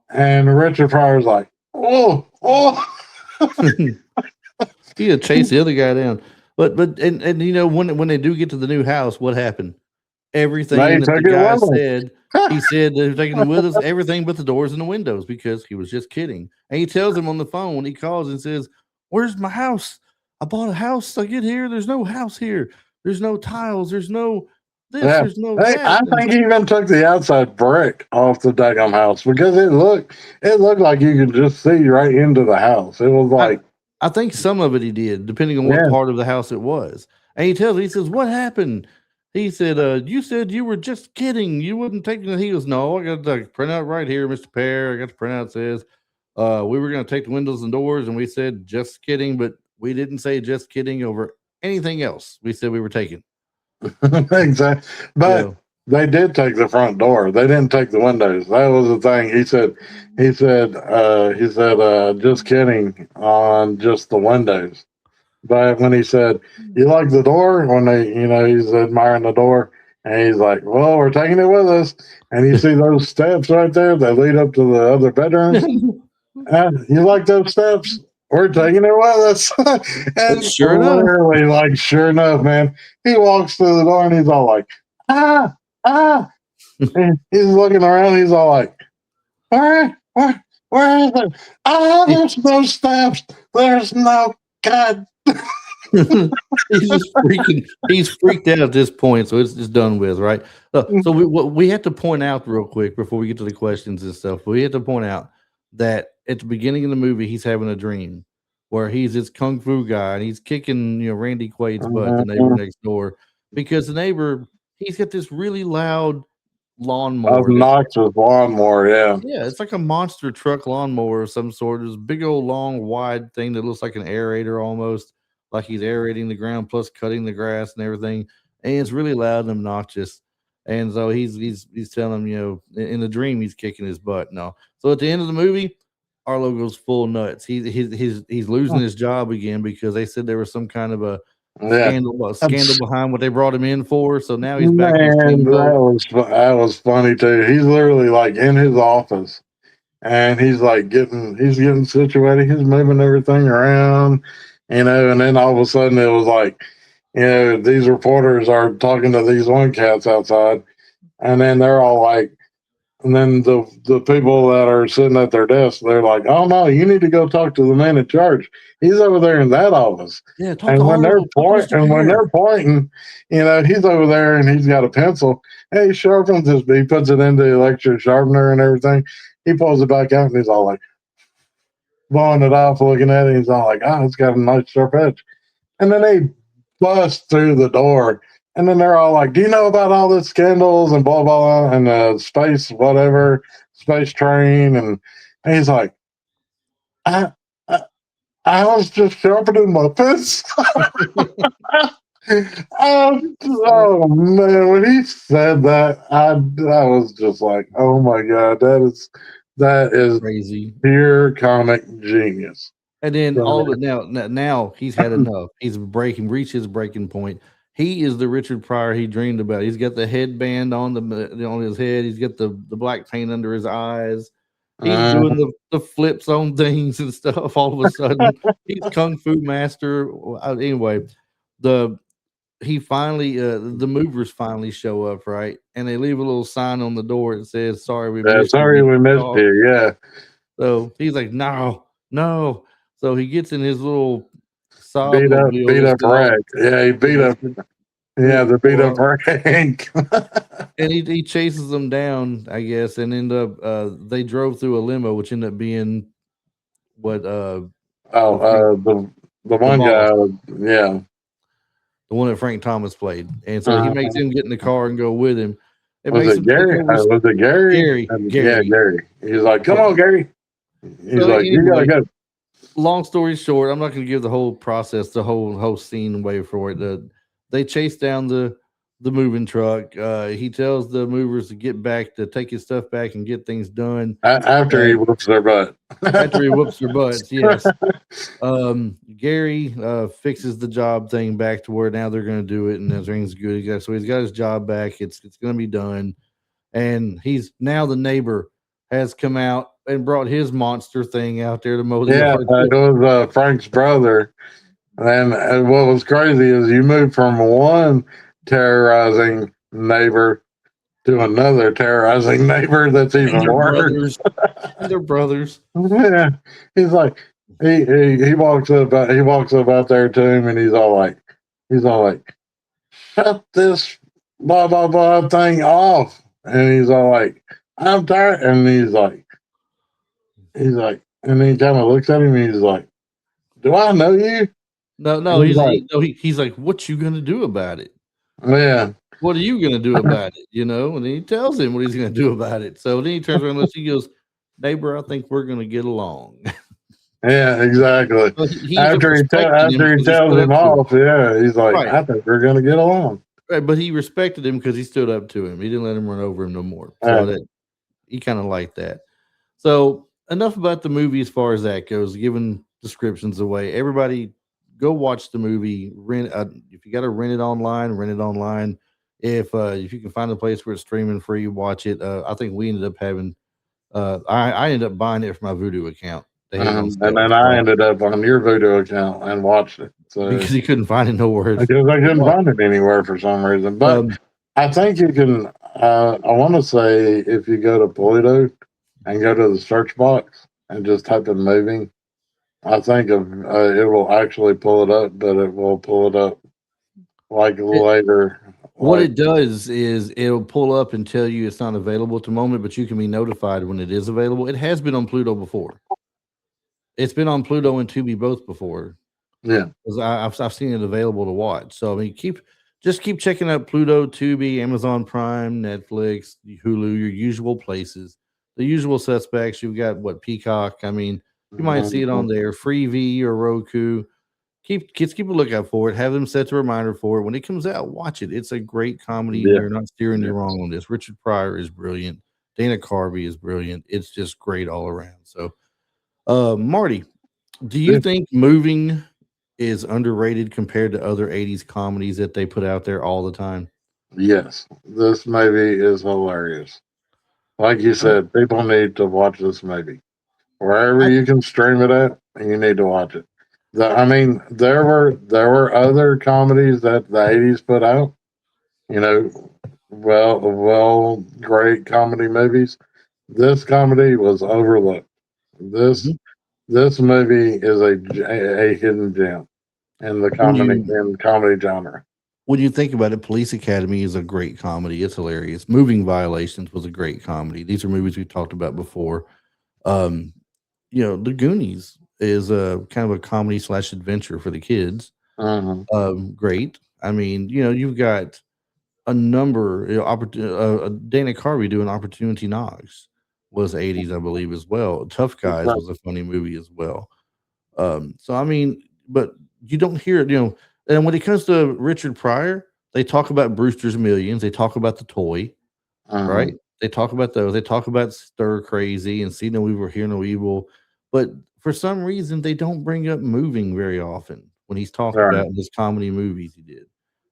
B: And Richard Pryor's like, oh.
A: He had chased the other guy down. But when they do get to the new house, what happened?
B: They
A: Everything that the
B: took it
A: guy
B: with
A: said, he said they're taking them with us, everything but the doors and the windows, because he was just kidding. And he tells him on the phone when he calls and says, "Where's my house? I bought a house. I get here. There's no house here. There's no tiles. There's no this.
B: Yeah.
A: There's no
B: Hey,
A: that."
B: I think he even took the outside brick off the daggum house because it looked like you could just see right into the house. It was like,
A: I think some of it he did, depending on what
B: yeah.
A: part of the house it was. And he says, "What happened?" He said, "You said you were just kidding. You wouldn't take it." He goes, "No, I got the printout right here, Mr. Pear. I got the printout. It says, we were going to take the windows and doors, and we said, just kidding, but we didn't say just kidding over anything else. We said we were taking."
B: Exactly.
A: You
B: But
A: know,
B: they did take the front door. They didn't take the windows. That was the thing. He said, just kidding on just the windows. But when he said, "You like the door?" When he's admiring the door, and he's like, "Well, we're taking it with us." And you see those steps right there that lead up to the other bedrooms. You like those steps? We're taking it with us.
A: But
B: And
A: sure enough,
B: literally, like, sure enough, man, he walks through the door and he's all like, ah, ah. And he's looking around. He's all like, where is it? Ah, there's no steps. There's no God.
A: he's just freaking. He's freaked out at this point, so it's done with, right? So we have to point out real quick before we get to the questions and stuff. We have to point out that at the beginning of the movie, he's having a dream where he's this kung fu guy and he's kicking Randy Quaid's butt, the neighbor next door, because the neighbor he's got this really loud lawnmower.
B: Obnoxious lawnmower, yeah.
A: Yeah, it's like a monster truck lawnmower of some sort. This big old long wide thing that looks like an aerator almost, like he's aerating the ground plus cutting the grass and everything. And it's really loud and obnoxious. And so he's telling him, in the dream he's kicking his butt. No. So at the end of the movie, Arlo goes full nuts. He's losing his job again because they said there was some kind of a
B: Yeah.
A: scandal behind what they brought him in for. So now he's back in the
B: Man,
A: same boat.
B: that was funny too. He's literally like in his office, and he's like getting situated. He's moving everything around, and then all of a sudden it was like, these reporters are talking to these one cats outside, and then they're all like, and then the people that are sitting at their desk, they're like, "Oh no, you need to go talk to the man in charge. He's over there in that office."
A: Yeah, talk to
B: And when they're
A: Arlo, talk to Mr. Pear.
B: pointing, he's over there and he's got a pencil. Hey, he sharpens his. He puts it into the electric sharpener and everything. He pulls it back out and he's all like blowing it off, looking at it. He's all like, "Oh, it's got a nice sharp edge." And then they bust through the door. And then they're all like, "Do you know about all the scandals and blah, blah, blah, and space, whatever, space train?" And he's like, I, I, I was just sharpening my pencil. Oh man, when he said that, I was just like, "Oh my god, that is
A: Crazy.
B: pure comic genius."
A: And then
B: So,
A: all of it now he's had enough. He's reached his breaking point. He is the Richard Pryor he dreamed about. He's got the headband on his head. He's got the black paint under his eyes. He's
B: uh,
A: doing the flips on things and stuff. All of a sudden, he's kung fu master. Anyway, the he finally the movers finally show up, right? And they leave a little sign on the door that says, "Sorry, we
B: yeah,
A: missed you."
B: sorry we missed you. Yeah,
A: So he's like, "No, no." So he gets in his little Sobmobile
B: beat
A: that's
B: up
A: got all
B: Rack. Yeah, he beat up. Yeah,
A: really
B: the beat
A: tore
B: up
A: up,
B: Rank.
A: and he chases them down, I guess, and end up they drove through a limo, which ended up being what
B: Oh,
A: what Frank,
B: the
A: the
B: one
A: boss,
B: guy, yeah.
A: the one that Frank Thomas played, and so he
B: Uh,
A: makes him get in the car and go with him. It
B: was
A: makes
B: it
A: him take
B: Gary?
A: over
B: Was it Gary? Yeah,
A: Gary.
B: Gary. He's like, "Come
A: Yeah.
B: on, Gary." He's
A: So
B: like, "You gotta
A: anyway,
B: go."
A: long story short, I'm not going to give the whole process, the whole scene away for it. They chase down the moving truck. He tells the movers to get back, to take his stuff back and get things done.
B: After he whoops their butt.
A: After he whoops their butts, yes. Gary fixes the job thing back to where now they're going to do it, and everything's good. So he's got his job back. It's going to be done, and he's now the neighbor has come out and brought his monster thing out there to mow the
B: Yeah,
A: yard.
B: it was Frank's brother. And what was crazy is you move from one terrorizing neighbor to another terrorizing neighbor that's
A: And
B: even
A: they're
B: worse.
A: brothers. And they're brothers.
B: Yeah, he's like he walks up out there to him and he's all like, "Shut this blah blah blah thing off," and he's all like, "I'm tired," and he's like, and he kind of looks at him and he's like, "Do I know you?"
A: No,
B: And he's like,
A: he's like, what you gonna do about it?
B: "Yeah."
A: What are you gonna do about it? And then he tells him what he's gonna do about it. So then he turns around and he goes, neighbor, I think we're gonna get along.
B: Yeah, exactly.
A: So he ends up respecting him
B: After he
A: because he
B: tells
A: stood up
B: him
A: to him.
B: off, yeah, he's like,
A: Right.
B: "I think we're gonna get along."
A: Right. But he respected him because he stood up to him. He didn't let him run over him no more. So
B: Uh,
A: that he kind of liked that. So enough about the movie as far as that goes, giving descriptions away. Everybody go watch the movie. Rent if you got to rent it online, rent it online. If you can find a place where it's streaming free, watch it. I think we ended up having I ended up buying it for my Voodoo account. They had it on
B: And
A: sale,
B: then I ended up on your Voodoo account and watched it. So
A: because he couldn't find it nowhere
B: I
A: to
B: guess I couldn't
A: watch.
B: find it anywhere for some reason. But
A: Um,
B: I think you can. I want to say if you go to Pluto and go to the search box and just type in moving, I think it will actually pull it up, but it will pull it up like
A: it,
B: later.
A: what
B: Like
A: it does is it'll pull up and tell you it's not available at the moment, but you can be notified when it is available. It has been on Pluto before. It's been on Pluto and Tubi both before.
B: yeah,
A: 'Cause I've seen it available to watch. So I mean, keep checking out Pluto, Tubi, Amazon Prime, Netflix, Hulu, your usual places, the usual suspects. You've got what Peacock. I mean, you might see it on
B: mhm,
A: there, Freevee or Roku. Keep a lookout for it. Have them set a reminder for it when it comes out. Watch it. It's a great comedy, and
B: yeah,
A: they're not steering
B: yeah.
A: you wrong on this. Richard Pryor is brilliant. Dana Carvey is brilliant. It's just great all around. So, Marty, do you
B: Yeah.
A: think moving is underrated compared to other 80s comedies that they put out there all the time?
B: Yes, this movie is hilarious. Like you
A: Uh,
B: said, people need to watch this movie. Wherever
A: I
B: you can stream it at, you need to watch it. I mean, there were other comedies that the '80s put out. You know, great comedy movies. This comedy was overlooked. This
A: mhm.
B: this movie is a hidden gem in the
A: when you
B: comedy genre.
A: when you think about it, Police Academy is a great comedy. It's hilarious. Moving Violations was a great comedy. These are movies we've talked about before. Um, The Goonies is a kind of a comedy slash adventure for the kids.
B: Hmm.
A: Great. I mean, you've got a number, Dana Carvey doing Opportunity Knocks was 80s, I believe, as well. Tough Guys was a funny movie as well. So I mean, but you don't hear it, and when it comes to Richard Pryor, they talk about Brewster's Millions, they talk about The Toy,
B: Hmm.
A: right? They talk about those, they talk about Stir Crazy and See No Evil, Hear No Evil, but for some reason, they don't bring up Moving very often when he's talked
B: Right.
A: about in his comedy movies he did,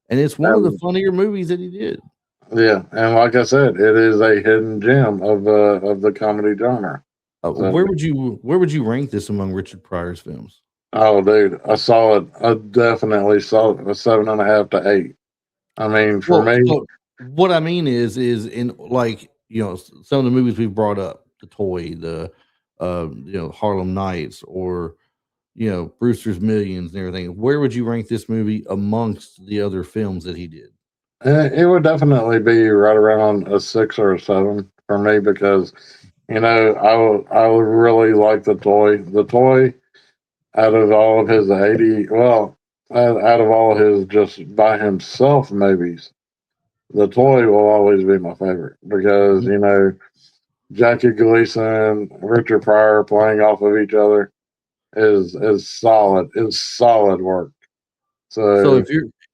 A: and it's one of the
B: And
A: funnier movies that he did.
B: yeah, and like I said, it is a hidden gem of the comedy genre. So,
A: Where would you rank this among Richard Pryor's films?
B: oh, dude, I definitely saw it a 7.5 to 8. I mean, for
A: Well,
B: me,
A: so what I mean is in like, some of the movies we've brought up, The Toy, Harlem Nights, or Brewster's Millions and everything. Where would you rank this movie amongst the other films that he did?
B: it would definitely be right around a 6 or a 7 for me because I would really like the toy. The toy out of all of his 80, well, out of all his just by himself movies, the toy will always be my favorite because
A: Mhm.
B: Jackie Gleason, Richard Pryor playing off of each other is solid. Is solid work.
A: So
B: So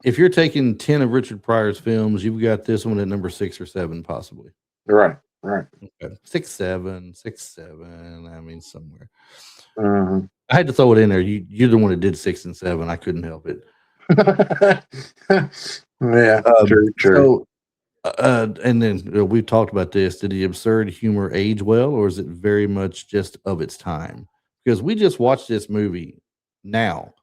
A: if you're taking 10 of Richard Pryor's films, you've got this one at number 6 or 7 possibly.
B: right, right.
A: Okay. 6, 7, 6, 7. I mean, somewhere.
B: Mhm.
A: I had to throw it in there. You're the one that did 6 and 7. I couldn't help it.
B: Yeah, true, true.
A: So and then we've talked about this. Did the absurd humor age well, or is it very much just of its time? Because we just watched this movie now,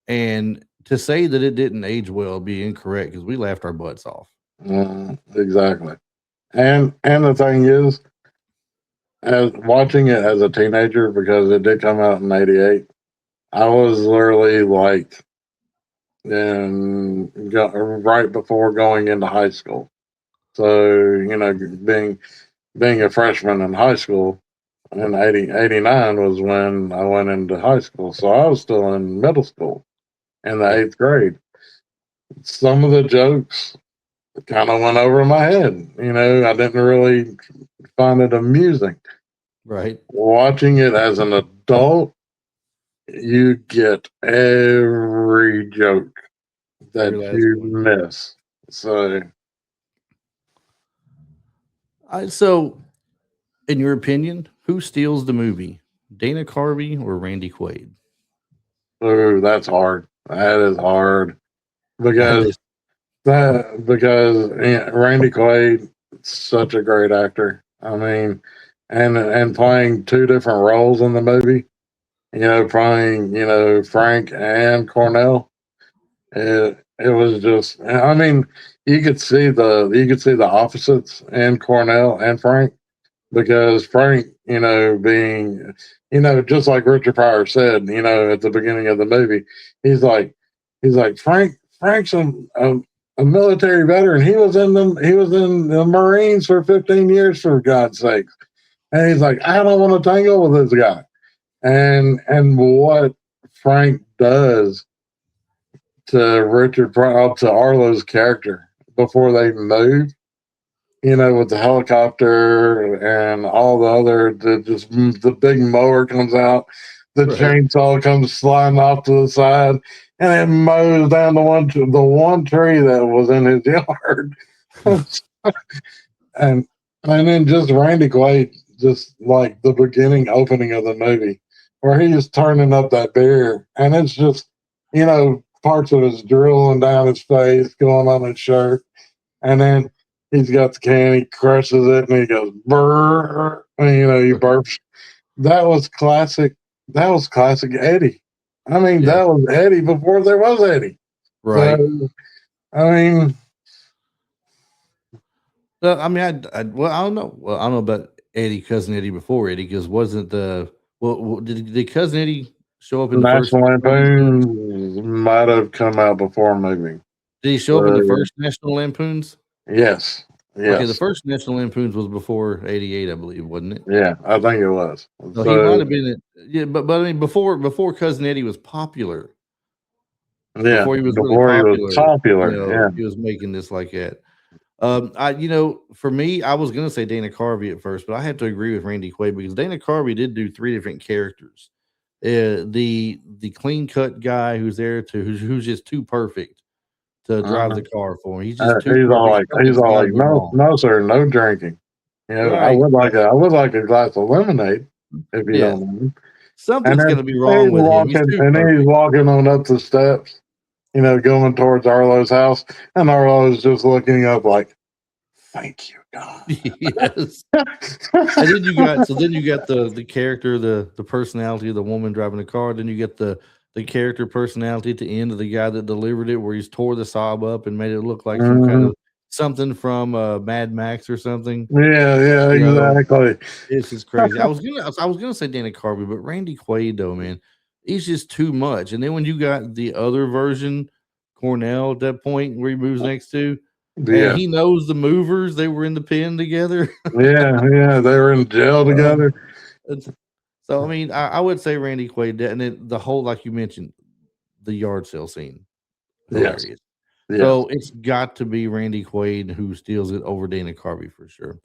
A: and to say that it didn't age well would be incorrect because we laughed our butts off.
B: Exactly. And the thing is, as watching it as a teenager because it did come out in '88, I was literally like right before going into high school. So being a freshman in high school in 89 was when I went into high school. So I was still in middle school in the
A: Yeah,
B: eighth grade. Some of the jokes kind of went over my head. I didn't really find it amusing.
A: right.
B: Watching it as an adult, you get every joke
A: Every
B: that
A: last
B: you
A: one.
B: miss. So,
A: So, in your opinion, who steals the movie, Dana Carvey or Randy Quaid?
B: ooh, that's hard. That is hard
A: That
B: because
A: is
B: Randy Quaid, such a great actor. I mean, and playing two different roles in the movie. Playing Frank and Cornell. It was just. I mean, you could see the opposites in Cornell and Frank because Frank, being, just like Richard Pryor said, at the beginning of the movie, he's like, Frank's a military veteran. He was in the Marines for 15 years, for God's sake. And he's like, I don't want to tangle with this guy. And what Frank does to to Arlo's character before they move, with the helicopter and all the other, the big mower comes out, the
A: right.
B: chainsaw comes sliding off to the side, and it mows down the one tree that was in his yard, and then just Randy Quaid, just like the beginning opening of the movie, where he's turning up that beer, and it's just parts of his drooling down his face, going on his shirt, and then he's got the can, he crushes it, and he goes brrr, and he burps. That was classic. That was classic Eddie. I mean,
A: Yeah.
B: that was Eddie before there was Eddie.
A: Right.
B: So, I mean,
A: I mean, well, I don't know. Well, I don't know about Eddie, cousin Eddie before Eddie, because wasn't the did cousin Eddie show up in the first?
B: National Lampoons might have come out before moving.
A: Did he show up in the first National Lampoons?
B: Yes.
A: Okay, the
B: Yes.
A: first National Lampoons was before '88, I believe, wasn't it?
B: Yeah, I think it was.
A: So he might have been yeah, but I mean before cousin Eddie was popular,
B: Yeah,
A: before he was really
B: before he was
A: popular,
B: popular.
A: he was making this like that. For me, I was gonna say Dana Carvey at first, but I have to agree with Randy Quaid because Dana Carvey did do three different characters. The clean cut guy who's just too perfect to drive
B: Yeah.
A: the car for him. He's just too
B: He's all
A: perfect.
B: like,
A: Something's gotta go
B: no,
A: wrong.
B: no, sir, no drinking. I
A: Right.
B: would like a glass of lemonade if you
A: Yeah.
B: don't mind. And
A: Something's
B: then
A: gonna be wrong with him. He's too
B: he's
A: perfect.
B: walking on up the steps, going towards Arlo's house, and Arlo's just looking up like, "Thank you, God."
A: Yes. And then you got the character, the personality of the woman driving the car. Then you get the character personality at the end of the guy that delivered it, where he's tore the Saab up and made it look like some kind
B: Mhm.
A: of something from Mad Max or something.
B: Yeah,
A: You know,
B: exactly.
A: it's just crazy. I was gonna say Dana Carvey, but Randy Quaid though, man, he's just too much. And then when you got the other version, Cornell at that point where he moves next to, and
B: Yeah,
A: he knows the movers, they were in the pen together.
B: yeah, they were in jail
A: Um,
B: together.
A: it's So I mean, I would say Randy Quaid, and then the whole, like you mentioned, the yard sale scene,
B: Yes,
A: hilarious.
B: yes.
A: So it's got to be Randy Quaid who steals it over Dana Carvey for sure.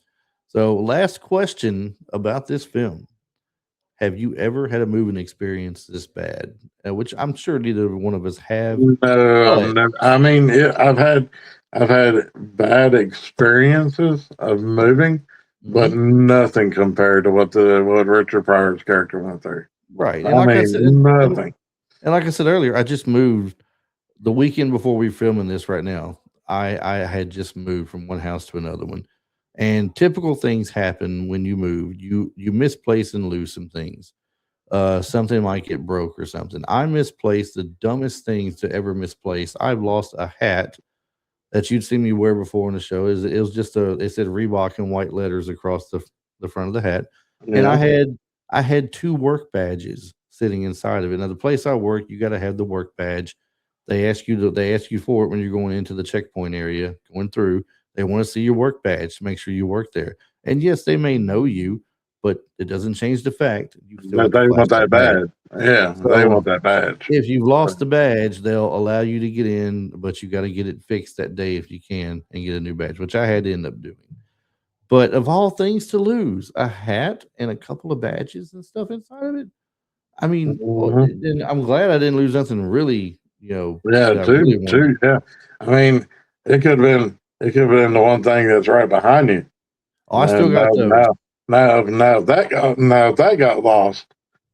A: So last question about this film: have you ever had a moving experience this bad? Which I'm sure neither one of us have.
B: No,
A: But
B: I mean, I've had bad experiences of moving, but
A: mhm,
B: nothing compared to what Richard Pryor's character went through.
A: right, and
B: I
A: like I
B: mean,
A: said,
B: nothing.
A: and like I said earlier, I just moved the weekend before we filming this right now. I had just moved from one house to another one, and typical things happen when you move. You misplace and lose some things. Something might get broke or something. I misplaced the dumbest things to ever misplace. I've lost a hat that you'd seen me wear before in the show. It was just it said Reebok in white letters across the front of the hat, and
B: Yeah.
A: I had two work badges sitting inside of it. Now the place I work, you got to have the work badge. They ask you for it when you're going into the checkpoint area going through. They want to see your work badge to make sure you work there. And yes, they may know you, but it doesn't change the fact you still
B: But
A: have to
B: they
A: flash
B: want that
A: that badge.
B: badge. Yeah, they
A: So
B: want that badge.
A: if you've lost the badge, they'll allow you to get in, but you got to get it fixed that day if you can and get a new badge, which I had to end up doing. But of all things to lose, a hat and a couple of badges and stuff inside of it. I mean, well,
B: Mhm.
A: and I'm glad I didn't lose nothing really,
B: Yeah,
A: that I really wanted.
B: two. Yeah, I mean, it could have been the one thing that's right behind you.
A: Oh, I still
B: And
A: got those.
B: now that got lost.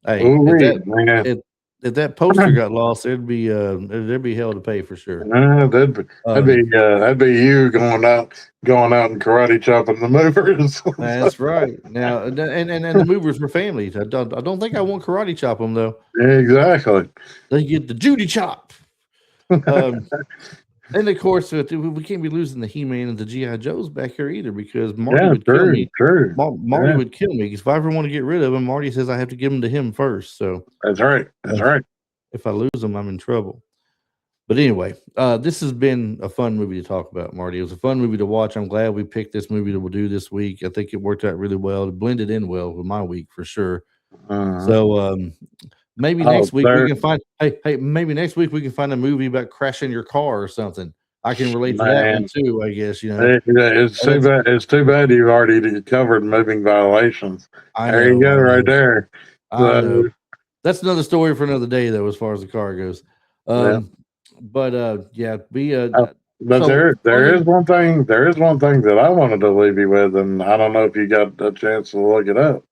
A: Hey,
B: Ooh, man.
A: if if that poster got lost, there'd be hell to pay for sure.
B: That'd be you going out and karate chopping the movers.
A: That's right. Now, and the movers were families. I don't think I want karate chop them though.
B: Exactly.
A: They get the Judy chop. And of course, we can't be losing the He-Man and the GI Joes back here either, because Marty would kill me.
B: True.
A: Marty would kill me because if I ever want to get rid of him, Marty says I have to give them to him first. So
B: that's right.
A: If I lose them, I'm in trouble. But anyway, this has been a fun movie to talk about, Marty. It was a fun movie to watch. I'm glad we picked this movie that we'll do this week. I think it worked out really well. It blended in well with my week for sure. So maybe next week we can find. Hey, maybe next week we can find a movie about crashing your car or something. I can relate to that one too. I guess
B: it's too bad. It's too bad you've already covered moving violations. There you go, right there.
A: I know. That's another story for another day, though, as far as the car goes. But
B: there is one thing. There is one thing that I wanted to leave you with, and I don't know if you got a chance to look it up.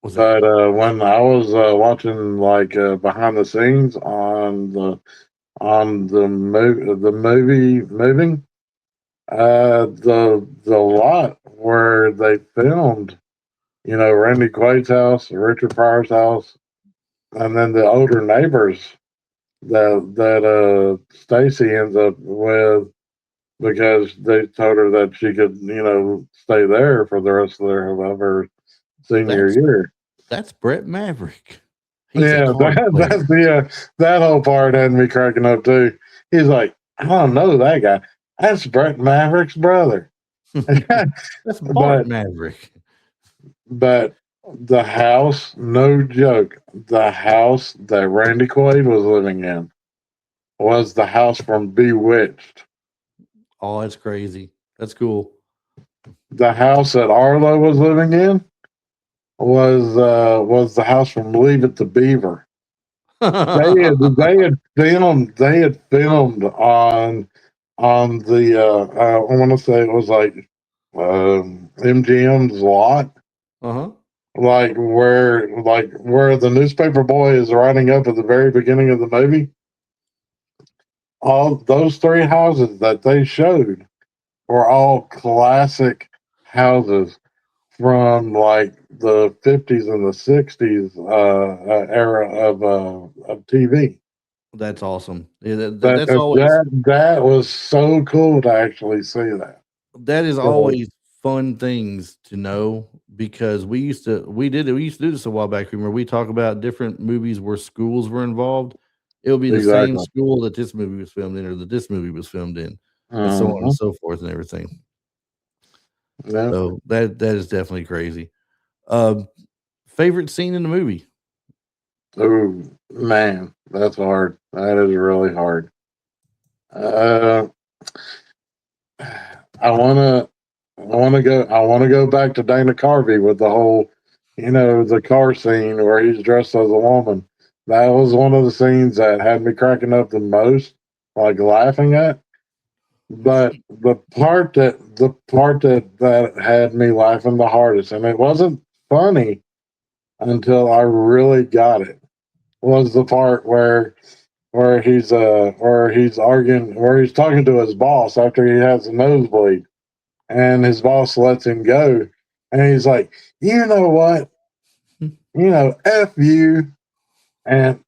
B: But when I was watching behind the scenes on the movie Moving, the lot where they filmed, Randy Quaid's house, Richard Pryor's house, and then the older neighbors that Stacy ends up with, because they told her that she could, stay there for the rest of her senior year.
A: That's Brett Maverick.
B: That whole part had me cracking up too. He's like, I don't know that guy. That's Brett Maverick's brother.
A: That's Bart Maverick.
B: But the house, no joke, the house that Randy Quaid was living in was the house from Bewitched.
A: Oh, that's crazy. That's cool.
B: The house that Arlo was living in was the house from Leave It to Beaver. They had filmed on the I want to say it was like MGM's lot. Like where the newspaper boy is writing up at the very beginning of the movie. All those three houses that they showed were all classic houses from like the 50s and the 60s era of TV.
A: That's awesome.
B: That was so cool to actually see that.
A: That is always fun things to know, because we used to do this a while back. Remember, we talk about different movies where schools were involved. It'll be the same school that this movie was filmed in, or that this movie was filmed in, and so on and so forth, and everything. Yeah. So that is definitely crazy. Favorite scene in the movie?
B: Oh man, that's hard. That is really hard. I wanna go back to Dana Carvey with the whole, the car scene where he's dressed as a woman. That was one of the scenes that had me cracking up the most, like laughing at. But the part that had me laughing the hardest, and it wasn't funny until I really got it, was the part where he's talking to his boss after he has a nosebleed, and his boss lets him go, and he's like, you know what, F you, and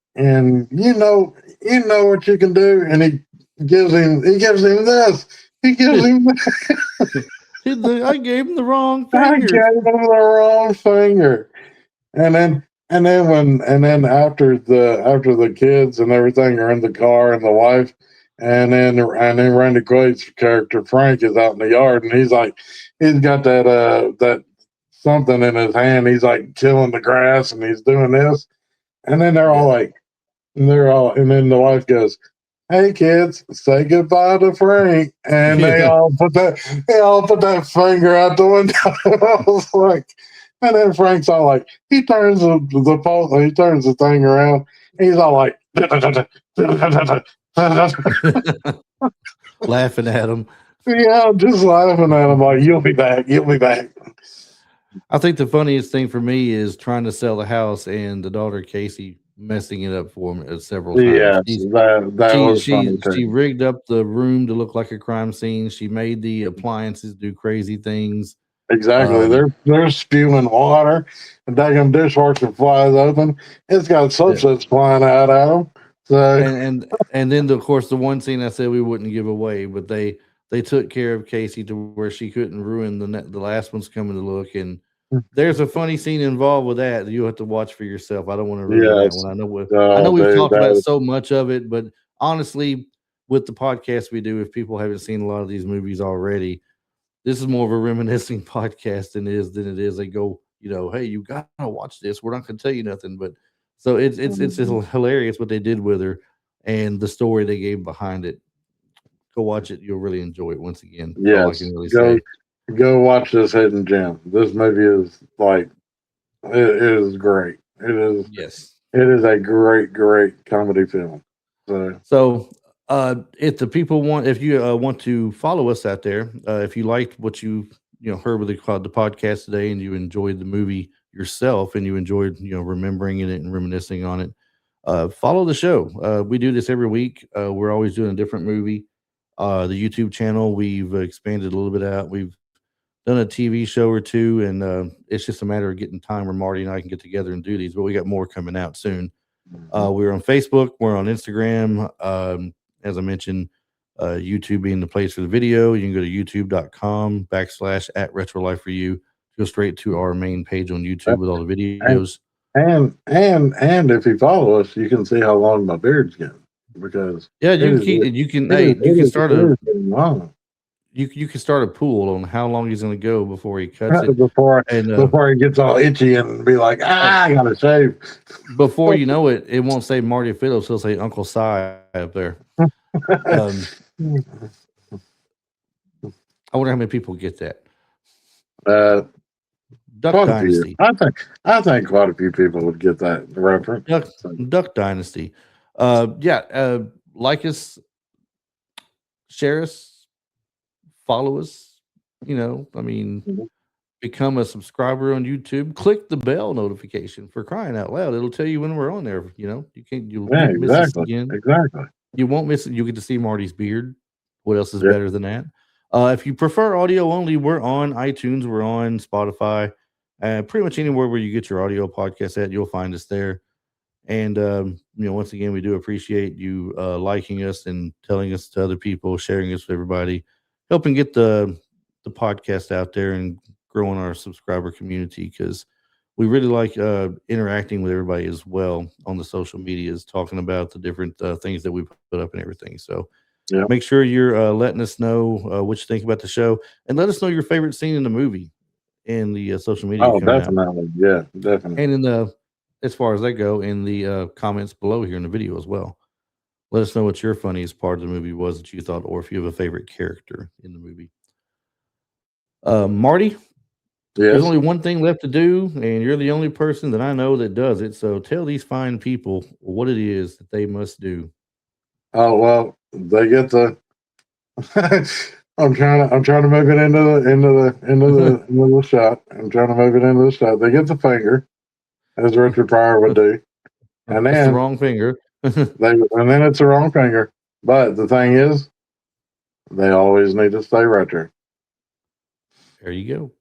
B: you know what you can do, and he gives him this. He gives him
A: I gave him the wrong finger.
B: I gave him the wrong finger. And then after the kids and everything are in the car, and the wife, and then Randy Quaid's character Frank is out in the yard, and he's got that something in his hand. He's like tilling the grass, and he's doing this, and then and then the wife goes, "Hey kids, say goodbye to Frank," and they all put that finger out the window. I was like, and then Frank's all like, he turns the thing around. He's all like,
A: laughing at him.
B: Yeah, I'm just laughing at him like, you'll be back.
A: I think the funniest thing for me is trying to sell the house, and the daughter Casey messing it up for him several times.
B: Yes, that was funny
A: She
B: too.
A: rigged up the room to look like a crime scene. She made the appliances do crazy things.
B: Exactly.
A: Um,
B: They're spewing water. The daggum dishwasher flies open. It's got
A: yeah.
B: substance flying out at them. So
A: And then of course the one scene I said we wouldn't give away, but they took care of Casey to where she couldn't ruin the last one's coming to look. And there's a funny scene involved with that you'll have to watch for yourself. I don't want to ruin that
B: yes.
A: one. I know
B: Oh,
A: we've
B: dude,
A: talked about
B: that
A: so much of it, but honestly, with the podcast we do, if people haven't seen a lot of these movies already, this is more of a reminiscing podcast than it is. They go, hey, you gotta watch this. We're not gonna tell you nothing, but so it's just
B: mhm.
A: hilarious what they did with her and the story they gave behind it. Go watch it. You'll really enjoy it. Once again, that's all I
B: Yes.
A: can really
B: Go
A: say.
B: go watch this hidden gem. This movie is like it is great.
A: Yes.
B: It is a great comedy film. So
A: So, if the people want, if you want to follow us out there, if you liked what you heard with the podcast today, and you enjoyed the movie yourself, and you enjoyed remembering it and reminiscing on it, follow the show. We do this every week. We're always doing a different movie. The YouTube channel we've expanded a little bit out. We've done a TV show or two, and it's just a matter of getting time where Marty and I can get together and do these. But we got more coming out soon.
B: mhm.
A: We're on Facebook. We're on Instagram. As I mentioned, YouTube being the place for the video. You can go to youtube.com/ at retro life for you. Go straight to our main page on YouTube with all the
B: and
A: videos.
B: and if you follow us, you can see how long my beard's getting because
A: Yeah,
B: it
A: you can
B: is
A: keep you can hey
B: it is getting long.
A: you can start a pool on how long he's going to go before he cuts it.
B: before
A: And
B: before he gets all itchy and be like,
A: hey,
B: I gotta shave.
A: before you know it, it won't say Marty Fiddles. He'll say Uncle Si up there. Um, I wonder how many people get that.
B: uh,
A: Duck
B: quite a few.
A: Dynasty.
B: I think quite a few people would get that reference.
A: Duck
B: So,
A: Duck Dynasty. Yeah. Like us, share us, follow us. I mean,
B: mhm.
A: become a subscriber on YouTube. Click the bell notification for crying out loud. It'll tell you when we're on there. You
B: Yeah,
A: won't miss us
B: exactly.
A: again.
B: Exactly.
A: You won't miss it. You get to see Marty's beard. What else is
B: Yeah.
A: better than that? If you prefer audio only, we're on iTunes. We're on Spotify. Pretty much anywhere where you get your audio podcast at, you'll find us there. And once again, we do appreciate you liking us and telling us to other people, sharing us with everybody, helping get the podcast out there and growing our subscriber community because we really like interacting with everybody as well on the social medias, talking about the different things that we put up and everything. So
B: Yeah.
A: make sure you're letting us know what you think about the show, and let us know your favorite scene in the movie and the social media
B: Oh,
A: coming out.
B: definitely. Yeah, definitely.
A: And in the as far as they go, in the comments below here in the video as well. Let us know what your funniest part of the movie was that you thought, or if you have a favorite character in the movie. Marty, there's
B: Yes.
A: only one thing left to do, and you're the only person that I know that does it. So tell these fine people what it is that they must do.
B: Oh well, they get the. I'm trying to move it into the shot. I'm trying to move it into the shot. They get the finger, as Richard Pryor would do, and
A: That's the
B: then
A: wrong finger.
B: it's the wrong finger. But the thing is, they always need to stay retro.
A: There you go.